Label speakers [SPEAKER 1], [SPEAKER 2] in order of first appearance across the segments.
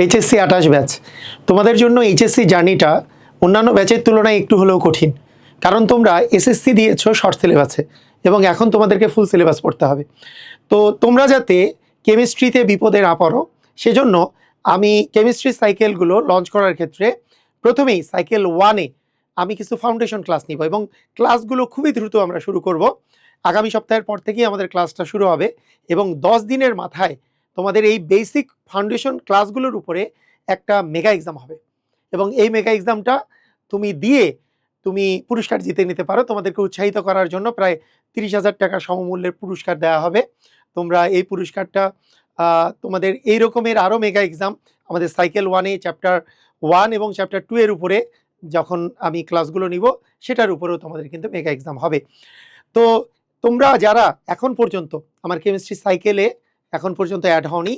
[SPEAKER 1] HSC ২৮ batch তোমাদের জন্য HSC জার্নিটা অন্যান্য ব্যাচের তুলনায় একটু হলেও কঠিন, কারণ তোমরা এসএসসি দিয়েছো শর্ট সিলেবাসে এবং এখন তোমাদেরকে ফুল সিলেবাস পড়তে হবে। তো তোমরা যাতে কেমিস্ট্রিতে বিপদে না পড়ো সেজন্য আমি কেমিস্ট্রি সাইকেলগুলো লঞ্চ করার ক্ষেত্রে প্রথমেই সাইকেল 1-এ আমি কিছু ফাউন্ডেশন ক্লাস নিব এবং ক্লাসগুলো খুবই দ্রুত আমরা শুরু করব। আগামী সপ্তাহের পর থেকেই আমাদের ক্লাসটা শুরু হবে এবং 10 দিনের মাথায় তোমাদের এই বেসিক ফাউন্ডেশন ক্লাসগুলোর উপরে একটা মেগা এক্সাম হবে এবং এই মেগা এক্সামটা তুমি দিয়ে তুমি পুরস্কার জিতে নিতে পারো। তোমাদেরকে উৎসাহিত করার জন্য প্রায় 30,000 টাকা সমমূল্যের পুরস্কার দেওয়া হবে। তোমরা এই পুরস্কারটা তোমাদের এই রকমের আরও মেগা এক্সাম আমাদের সাইকেল 1-এ চ্যাপ্টার 1 এবং চ্যাপ্টার 2 এর উপরে যখন আমি ক্লাসগুলো নিব সেটার উপরেও তোমাদের কিন্তু মেগা এক্সাম হবে। তো তোমরা যারা এখন পর্যন্ত আমার কেমিস্ট্রি সাইকেলে এখন পর্যন্ত অ্যাড হওনি,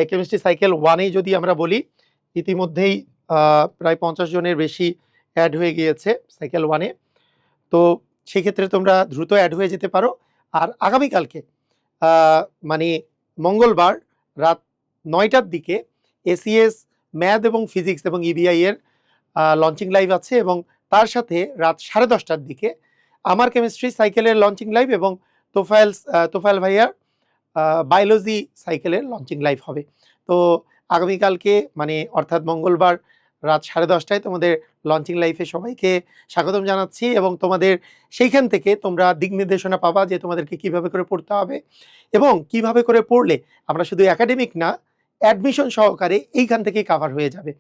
[SPEAKER 1] কেমিস্ট্রি সাইকেল 1-এ যদি আমরা বলি ইতিমধ্যেই প্রায় 50 জনের বেশি অ্যাড হয়ে গিয়েছে সাইকেল 1-এ। তো সেক্ষেত্রে তোমরা দ্রুত অ্যাড হয়ে যেতে পারো। আর আগামীকালকে মানে মঙ্গলবার রাত 9টার দিকে এসিএস ম্যাথ এবং ফিজিক্স এবং ইবিআই এর লঞ্চিং লাইভ আছে এবং তার সাথে রাত 10:30টার দিকে আমার কেমিস্ট্রি সাইকেলের লঞ্চিং লাইভ এবং তোফায়েল ভাইয়ার বায়োলজি সাইকেলের লঞ্চিং লাইভ হবে। তো আগামীকালকে মানে অর্থাৎ মঙ্গলবার রাত 10:30টায় তোমাদের লঞ্চিং লাইফে সবাইকে স্বাগতম জানাচ্ছি এবং তোমাদের সেইখান থেকে তোমরা দিক নির্দেশনা পাবা যে তোমাদেরকে কিভাবে করে পড়তে হবে এবং কিভাবে করে পড়লে আমরা শুধু একাডেমিক না, অ্যাডমিশন সহকারে এইখান থেকেই কাভার হয়ে যাবে।